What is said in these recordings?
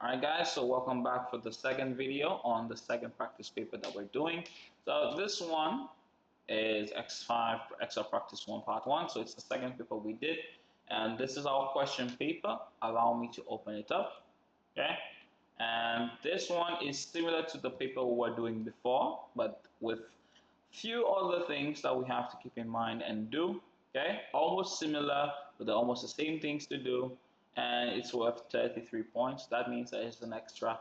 Alright guys, so welcome back for the second video on the second practice paper that we're doing. So this one is X5 Excel Practice 1 Part 1, so it's the second paper we did. And this is our question paper. Allow me to open it up, okay? And this one is similar to the paper we were doing before, but with few other things that we have to keep in mind and do, okay? Almost similar, but they're almost the same things to do. And it's worth 33 points. That means there is an extra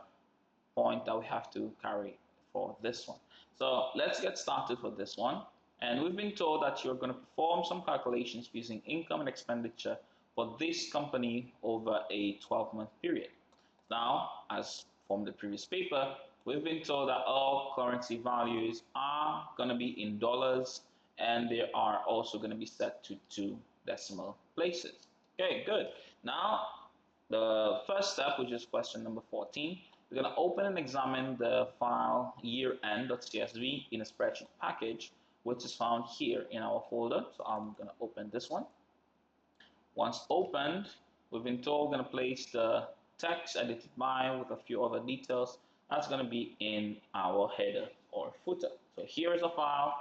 point that we have to carry for this one. So let's get started for this one. And we've been told that you're going to perform some calculations using income and expenditure for this company over a 12-month period. Now, as from the previous paper, we've been told that all currency values are going to be in dollars, and they are also going to be set to 2 decimal places. Okay, good. Now, the first step, which is question number 14, we're going to open and examine the file yearend.csv in a spreadsheet package, which is found here in our folder. So I'm going to open this one. Once opened, we've been told we're going to place the text edited by with a few other details. That's going to be in our header or footer. So here is a file.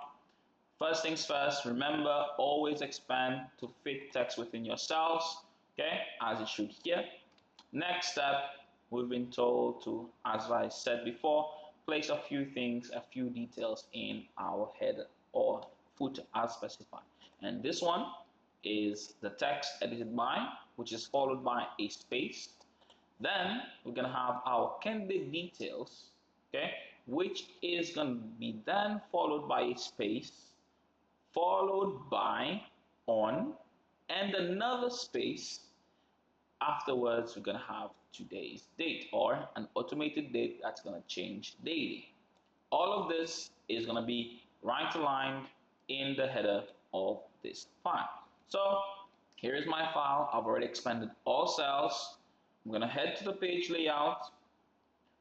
First things first, remember, always expand to fit text within your cells, okay, as it should here. Next step, we've been told to, as I said before, place a few things, a few details in our header or footer as specified. And this one is the text edited by, which is followed by a space. Then we're going to have our candidate details, okay, which is going to be then followed by a space, followed by on, and another space. Afterwards, we're going to have today's date or an automated date that's going to change daily. All of this is going to be right aligned in the header of this file. So here is my file. I've already expanded all cells. I'm going to head to the page layout.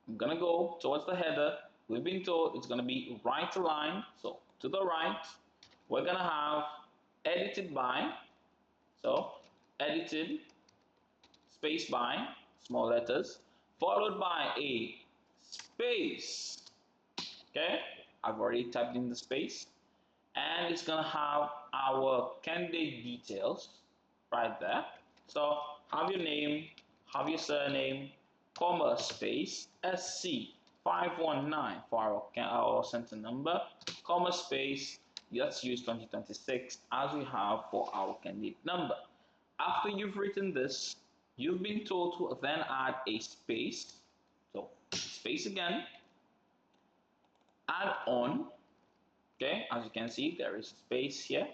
I'm going to go towards the header. We've been told it's going to be right aligned. So to the right, we're going to have edited by, so edited, space by, small letters, followed by a space, okay? I've already typed in the space, and it's going to have our candidate details right there. So have your name, have your surname, comma, space, SC519 for our center number, comma, space. Let's use 2026 as we have for our candidate number. After you've written this, you've been told to then add a space. So space again, add on, okay, as you can see there is a space here,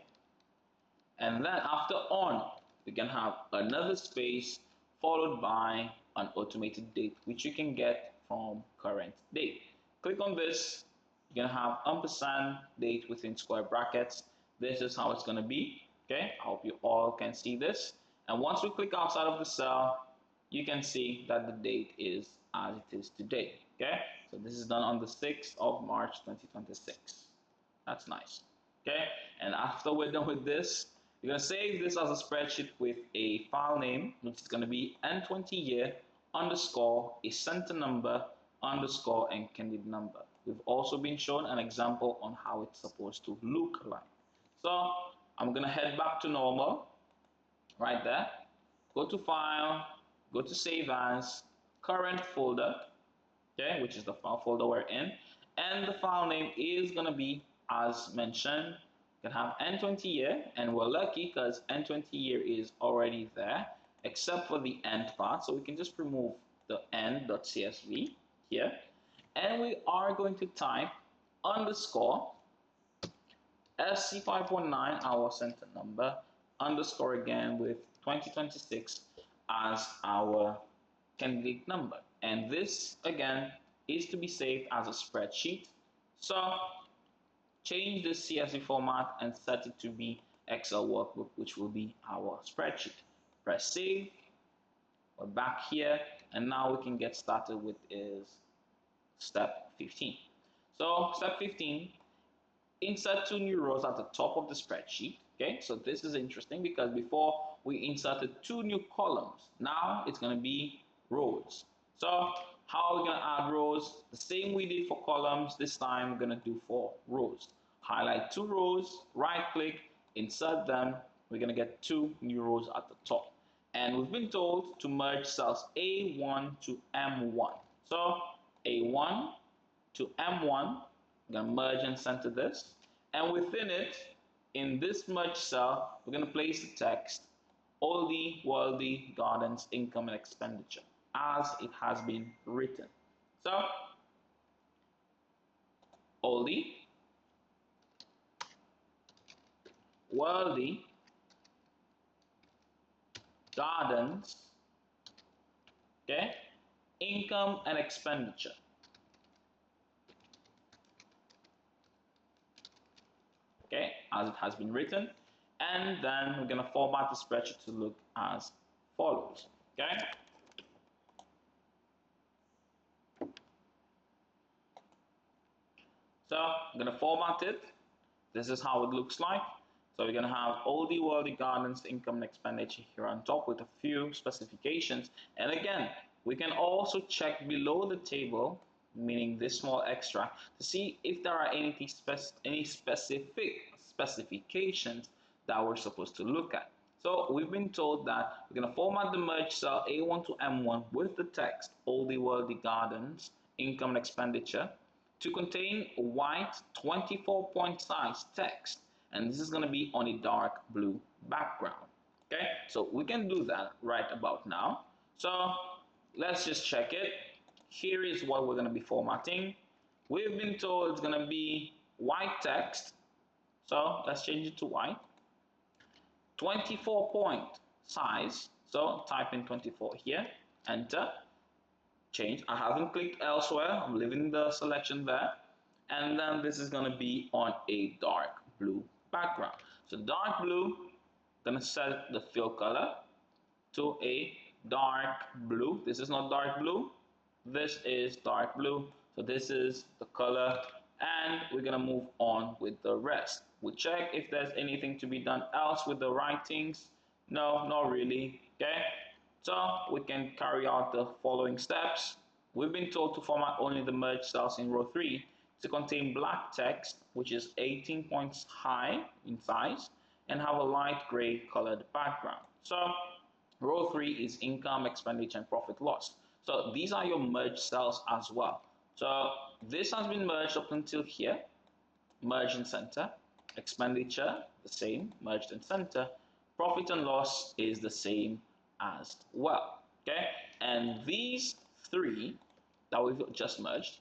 and then after on we can have another space followed by an automated date, which you can get from current date. Click on this. You're going to have ampersand date within square brackets. This is how it's going to be. Okay, I hope you all can see this. And once we click outside of the cell, you can see that the date is as it is today. Okay, so this is done on the 6th of March 2026. That's nice. Okay, and after we're done with this, you're going to save this as a spreadsheet with a file name, which is going to be N20year underscore a center number underscore and candidate number. We've also been shown an example on how it's supposed to look like. So I'm going to head back to normal right there. Go to file, go to save as, current folder, okay, which is the file folder we're in, and the file name is going to be as mentioned. You can have N20year, and we're lucky because N20year is already there except for the end part, so we can just remove the end.csv here. And we are going to type underscore SC519, our center number, underscore again with 2026 as our candidate number. And this again is to be saved as a spreadsheet. So change the CSV format and set it to be Excel workbook, which will be our spreadsheet. Press save. We're back here, and now we can get started with is step 15. So step 15, insert 2 new rows at the top of the spreadsheet. Okay, so this is interesting because before we inserted 2 new columns. Now it's going to be rows. So how are we going to add rows? The same we did for columns, this time we're going to do for rows. Highlight two rows, right click, insert them. We're going to get two new rows at the top. And we've been told to merge cells A1 to M1. So A1 to M1, we're going to merge and center this. And within it, in this merge cell, we're going to place the text Oldie Worldy Gardens Income and Expenditure as it has been written. So, Oldie Worldy Gardens, okay, Income and Expenditure. Okay, as it has been written, and then we're going to format the spreadsheet to look as follows. Okay, so I'm going to format it. This is how it looks like. So we're going to have Oldie Worldy Gardens income and expenditure here on top with a few specifications. And again, we can also check below the table, meaning this small extra, to see if there are any specific specifications that we're supposed to look at. So we've been told that we're going to format the merge cell A1 to M1 with the text Oldie Worldy Gardens income and expenditure to contain white 24-point size text, and this is going to be on a dark blue background. Okay, so we can do that right about now. So let's just check it. Here is what we're going to be formatting. We've been told it's going to be white text, so let's change it to white. 24-point size, so type in 24 here, enter. Change. I haven't clicked elsewhere. I'm leaving the selection there. And then this is going to be on a dark blue background. So dark blue, going to set the fill color to a dark blue. This is not dark blue. This is dark blue. So this is the color. And we're going to move on with the rest. We check if there's anything to be done else with the writings. No, not really. Okay. So we can carry out the following steps. We've been told to format only the merged cells in row 3 to contain black text, which is 18 points high in size, and have a light gray colored background. So row 3 is income, expenditure, and profit loss. So these are your merged cells as well. So this has been merged up until here, merge and center. Expenditure, the same, merged and center. Profit and loss is the same as well. Okay, and these three that we've just merged,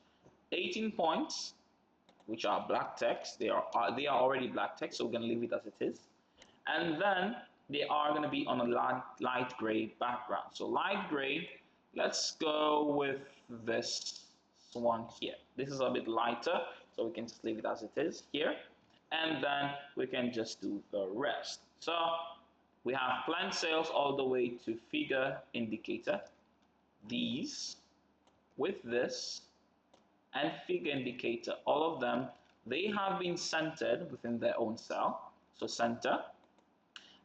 18 points, which are black text, they are already black text, so we're going to leave it as it is. And then they are going to be on a light gray background. So light gray, let's go with this one here. This is a bit lighter, so we can just leave it as it is here. And then we can just do the rest. So we have planned sales all the way to figure indicator. These with this and figure indicator, all of them, they have been centered within their own cell. So center.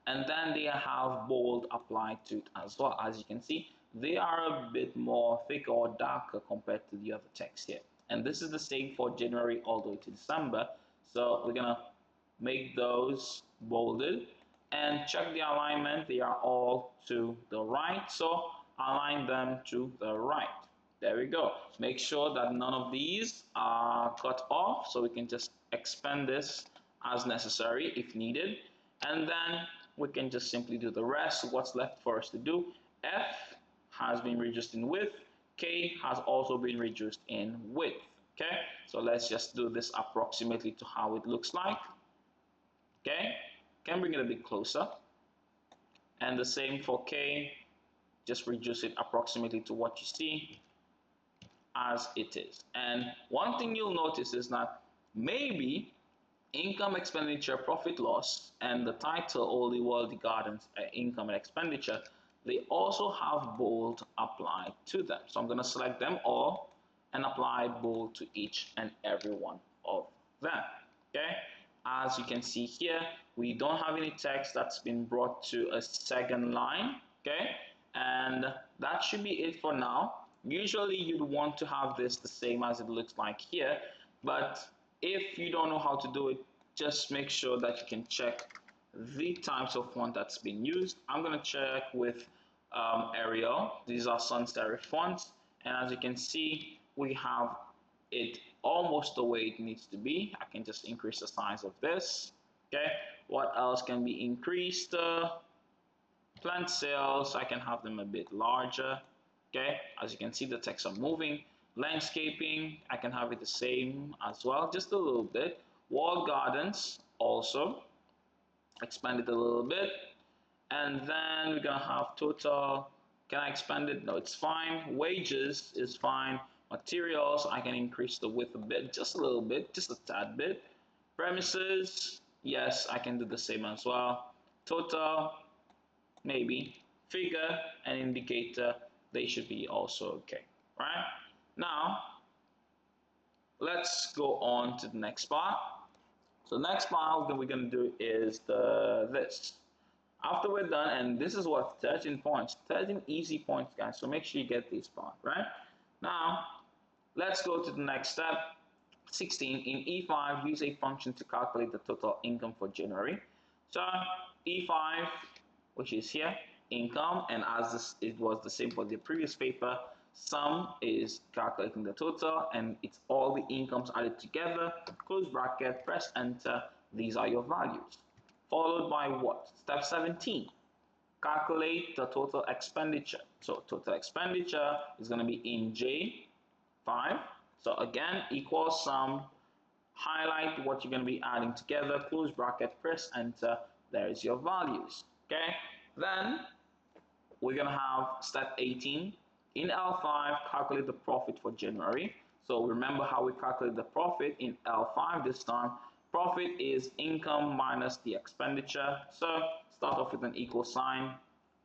And then they have bold applied to it as well. As you can see, they are a bit more thicker or darker compared to the other text here. And this is the same for January all the way to December. So we're going to make those bolded and check the alignment. They are all to the right. So align them to the right. There we go. Make sure that none of these are cut off, so we can just expand this as necessary if needed. And then we can just simply do the rest. What's left for us to do? F has been reduced in width. K has also been reduced in width. Okay, so let's just do this approximately to how it looks like. Okay, can bring it a bit closer. And the same for K, just reduce it approximately to what you see as it is. And one thing you'll notice is that maybe income, expenditure, profit, loss, and the title, Oldie Worldy Gardens, income and expenditure, they also have bold applied to them. So I'm going to select them all and apply bold to each and every one of them. Okay, as you can see here, we don't have any text that's been brought to a second line. Okay, and that should be it for now. Usually you'd want to have this the same as it looks like here, but if you don't know how to do it, just make sure that you can check the types of font that's been used. I'm going to check with Arial. These are sans serif fonts, and as you can see, we have it almost the way it needs to be. I can just increase the size of this. Okay, what else can be increased? Plant cells, I can have them a bit larger. Okay, as you can see, the text are moving. Landscaping, I can have it the same as well, just a little bit. Walled gardens, also expand it a little bit. And then we're gonna have total. Can I expand it? No, it's fine. Wages is fine. Materials, I can increase the width a bit, just a little bit, just a tad bit. Premises, yes, I can do the same as well. Total, maybe. Figure and indicator, they should be also okay, right? Now, let's go on to the next part. So next part that we're going to do is this. After we're done, and this is what 13 points, 13 easy points, guys. So make sure you get this part, right? Now, let's go to the next step. 16, in E5, use a function to calculate the total income for January. So E5, which is here, income, and as this, it was the same for the previous paper, sum is calculating the total, and it's all the incomes added together, close bracket, press enter, these are your values. Followed by what? Step 17, calculate the total expenditure. So total expenditure is going to be in J5. So again, equal sum, highlight what you're going to be adding together, close bracket, press enter, there is your values. Okay, then we're going to have step 18. In L5, calculate the profit for January. So remember how we calculate the profit in L5 this time. Profit is income minus the expenditure. So start off with an equal sign.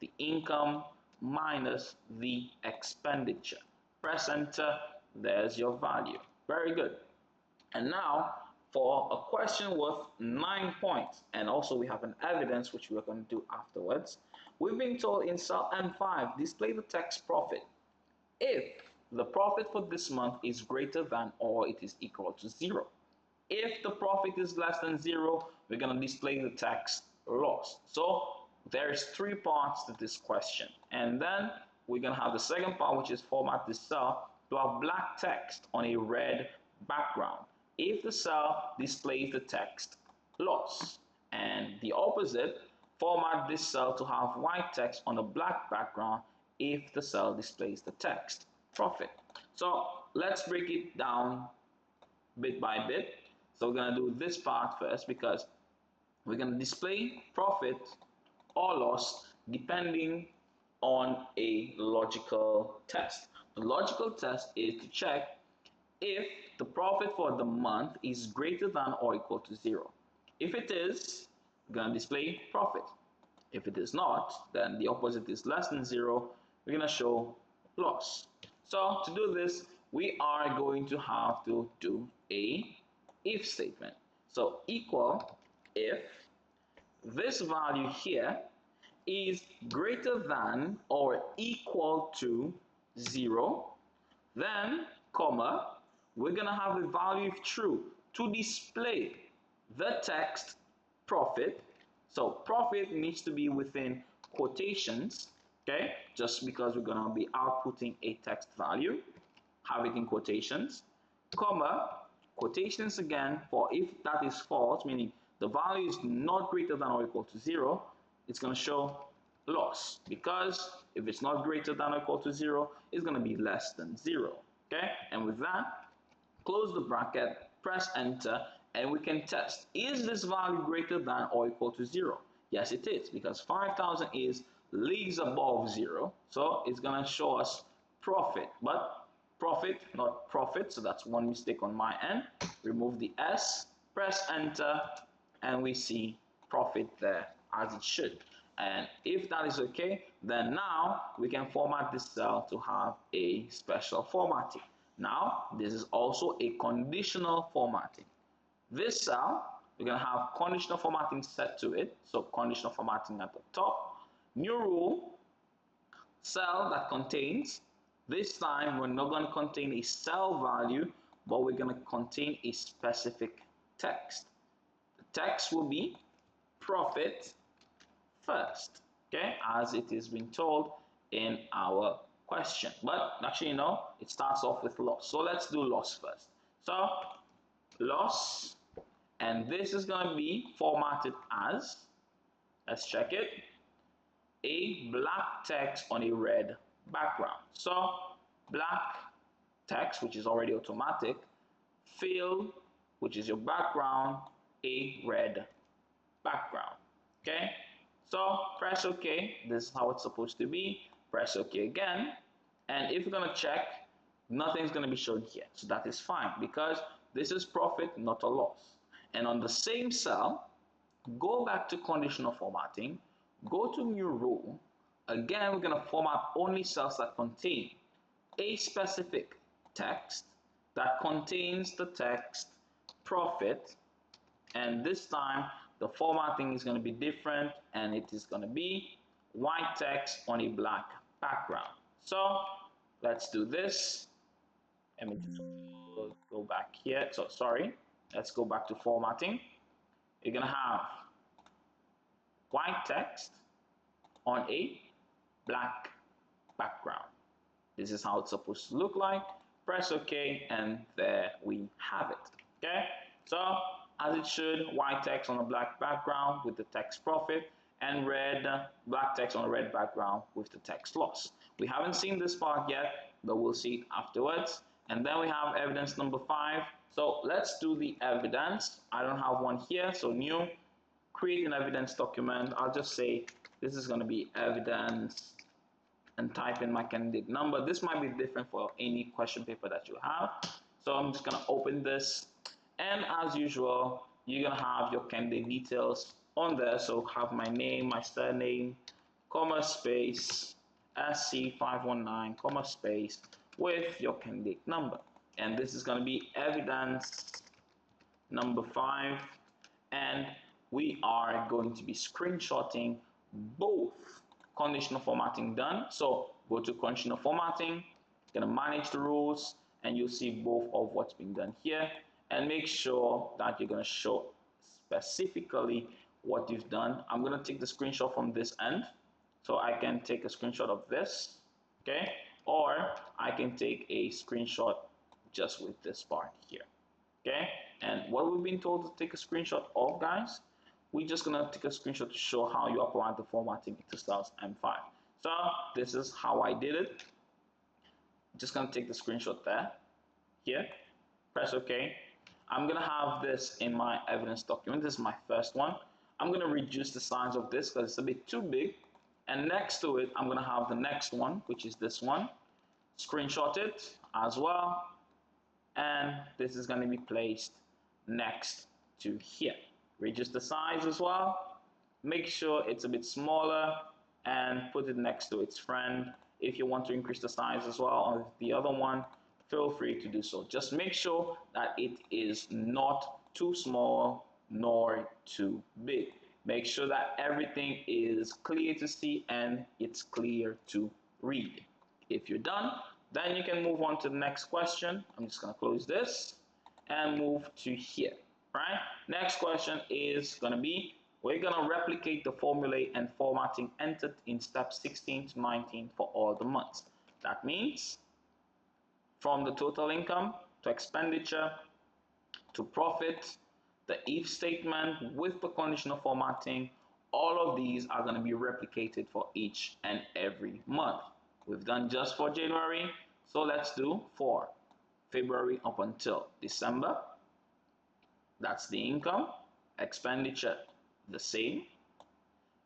The income minus the expenditure. Press enter. There's your value. Very good. And now for a question worth 9 points, and also we have an evidence which we're going to do afterwards. We've been told in cell M5, display the text profit if the profit for this month is greater than or it is equal to 0. If the profit is less than 0, we're going to display the text loss. So there's 3 parts to this question. And then we're going to have the second part, which is format this cell to have black text on a red background if the cell displays the text loss. And the opposite, format this cell to have white text on a black background if the cell displays the text profit. So let's break it down bit by bit. So we're going to do this part first because we're going to display profit or loss depending on a logical test. The logical test is to check if the profit for the month is greater than or equal to 0. If it is, we're going to display profit. If it is not, then the opposite is less than 0. We're going to show loss. So to do this, we are going to have to do a if statement. So equal if this value here is greater than or equal to 0, then comma, we're going to have a value if true to display the text profit. So profit needs to be within quotations, okay, just because we're going to be outputting a text value, have it in quotations, comma, quotations again for if that is false, meaning the value is not greater than or equal to 0, it's going to show loss, because if it's not greater than or equal to 0, it's going to be less than 0. Okay, and with that, close the bracket, press enter, and we can test, is this value greater than or equal to 0? Yes, it is, because 5,000 is leagues above 0, so it's going to show us profit, but profit, not profit, so that's one mistake on my end. Remove the S, press enter, and we see profit there as it should. And if that is okay, then now we can format this cell to have a special formatting. Now, this is also a conditional formatting. This cell, we're going to have conditional formatting set to it. So conditional formatting at the top. New rule, cell that contains This time, we're not going to contain a cell value, but we're going to contain a specific text. The text will be profit first, okay, as it is being told in our question. But actually, no, it starts off with loss. So let's do loss first. So loss, and this is going to be formatted as, let's check it, a black text on a red background. So black text, which is already automatic, fill, which is your background, a red background. Okay, so press OK. This is how it's supposed to be. Press OK again, and if you're going to check, nothing's going to be shown here, so that is fine because this is profit, not a loss. And on the same cell, go back to conditional formatting, go to new row. Again, we're going to format only cells that contain a specific text that contains the text profit, and this time the formatting is going to be different, and it is going to be white text on a black background. So let's do this. Let me just go back here. So sorry, let's go back to formatting. You're going to have white text on a black background. This is how it's supposed to look like. Press OK, and there we have it. Okay, so as it should, white text on a black background with the text profit, and black text on a red background with the text loss. We haven't seen this part yet, but we'll see it afterwards. And then we have evidence number 5. So let's do the evidence. I don't have one here, so new, create an evidence document. I'll just say this is going to be evidence and type in my candidate number. This might be different for any question paper that you have. So I'm just going to open this, and as usual, you're going to have your candidate details on there. So have my name, my surname, comma space, SC519, comma space, with your candidate number. And this is going to be evidence number 5, and we are going to be screenshotting both conditional formatting done. So go to conditional formatting, gonna manage the rules, and you'll see both of what's being done here, and make sure that you're gonna show specifically what you've done. I'm gonna take the screenshot from this end, so I can take a screenshot of this, okay, or I can take a screenshot just with this part here, okay. And what we've been told to take a screenshot of, guys, we're just gonna take a screenshot to show how you apply the formatting into cells M5. So this is how I did it. Just gonna take the screenshot there, here, press OK. I'm gonna have this in my evidence document. This is my first one. I'm gonna reduce the size of this because it's a bit too big. And next to it, I'm gonna have the next one, which is this one. Screenshot it as well. And this is gonna be placed next to here. Reduce the size as well, make sure it's a bit smaller, and put it next to its friend. If you want to increase the size as well on the other one, feel free to do so. Just make sure that it is not too small nor too big. Make sure that everything is clear to see and it's clear to read. If you're done, then you can move on to the next question. I'm just going to close this and move to here. Right? Next question is going to be, we're going to replicate the formulae and formatting entered in steps 16 to 19 for all the months. That means from the total income to expenditure to profit, the if statement with the conditional formatting, all of these are going to be replicated for each and every month. We've done just for January, so let's do for February up until December. That's the income, expenditure, the same,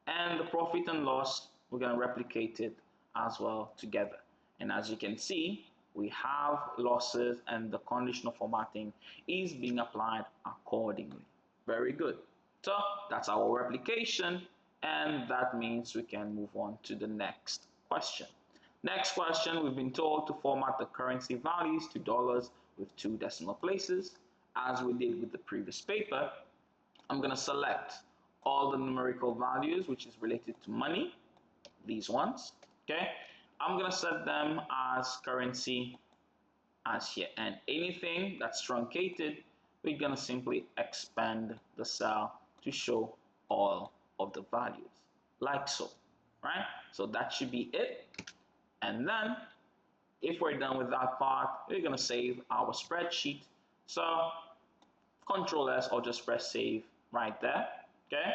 and the profit and loss, we're going to replicate it as well together. And as you can see, we have losses and the conditional formatting is being applied accordingly. Very good. So that's our replication, and that means we can move on to the next question. Next question, we've been told to format the currency values to dollars with 2 decimal places. As we did with the previous paper, I'm going to select all the numerical values which is related to money, these ones, okay? I'm gonna set them as currency as here, and anything that's truncated, we're gonna simply expand the cell to show all of the values, like so, right? So that should be it. And then if we're done with that part, we're gonna save our spreadsheet. So Control S or just press save right there, okay?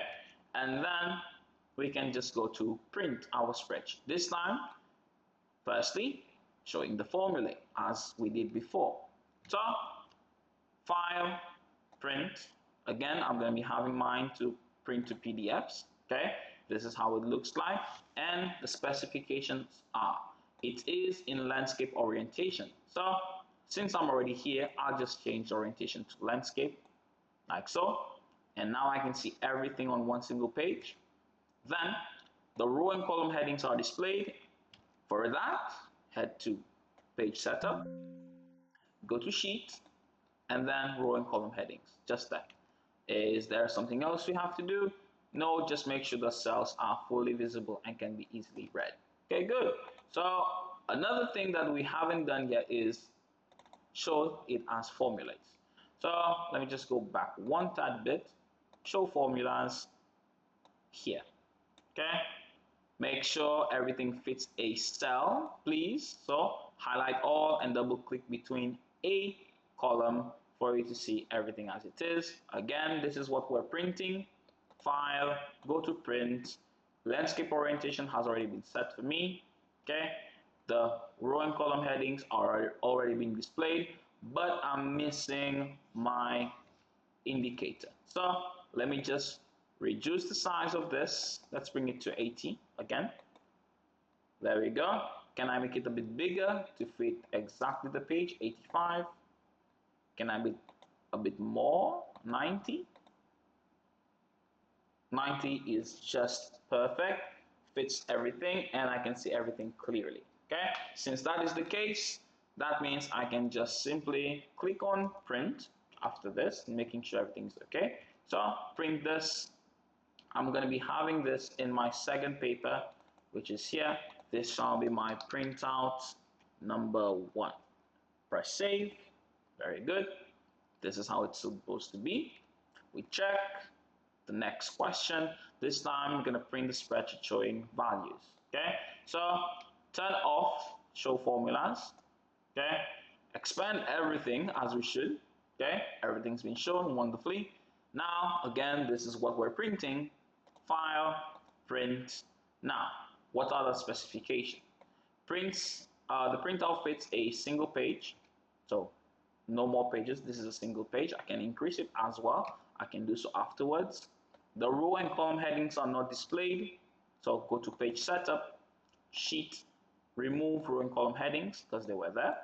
And then we can just go to print our spreadsheet. This time, firstly, showing the formula as we did before. So, file, print. Again, I'm going to be having mine to print to PDFs, okay? This is how it looks like, and the specifications are, it is in landscape orientation. So, since I'm already here, I'll just change the orientation to landscape, like so, and now I can see everything on one single page. Then, the row and column headings are displayed. For that, head to page setup, go to sheet, and then row and column headings, just that. Is there something else we have to do? No, just make sure the cells are fully visible and can be easily read. Okay, good. So another thing that we haven't done yet is show it as formulas. So let me just go back one tad bit, show formulas here, okay? Make sure everything fits a cell, please. So highlight all and double click between a column for you to see everything as it is. Again, this is what we're printing. File, go to print. Landscape orientation has already been set for me. Okay, the row and column headings are already being displayed, but I'm missing my indicator. So let me just reduce the size of this. Let's bring it to 80 again. There we go. Can I make it a bit bigger to fit exactly the page? 85. Can I make a bit more? 90. 90 is just perfect. Fits everything and I can see everything clearly. Okay. Since that is the case, that means I can just simply click on print after this, making sure everything's okay. So print this. I'm going to be having this in my second paper, which is here. This shall be my printout number 1. Press save. Very good. This is how it's supposed to be. We check. The next question. This time I'm going to print the spreadsheet showing values. Okay. So turn off show formulas. Okay. Expand everything as we should. Okay. Everything's been shown wonderfully. Now again, this is what we're printing. File, print. Now, what are the specifications? The printout fits a single page, so no more pages. This is a single page. I can increase it as well. I can do so afterwards. The row and column headings are not displayed, so go to page setup, sheet, remove row and column headings because they were there.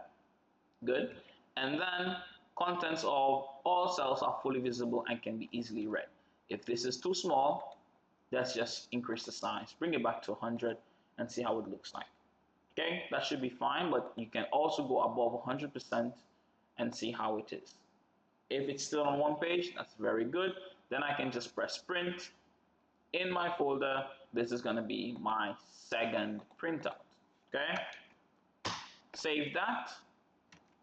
Good. And then contents of all cells are fully visible and can be easily read. If this is too small, let's just increase the size, bring it back to 100 and see how it looks like. Okay, that should be fine, but you can also go above 100% and see how it is. If it's still on one page, that's very good. Then I can just press print. In my folder, this is going to be my second printout. Okay, save that.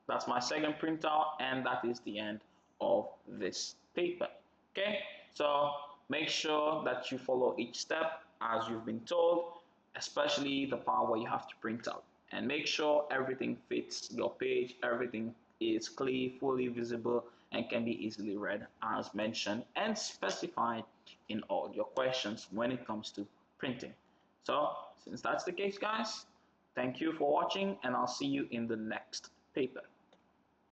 That's my second printout, and that is the end of this paper. Okay, so make sure that you follow each step as you've been told, especially the part where you have to print out, and make sure everything fits your page, everything is clear, fully visible, and can be easily read as mentioned and specified in all your questions when it comes to printing. So since that's the case, guys, thank you for watching, and I'll see you in the next paper.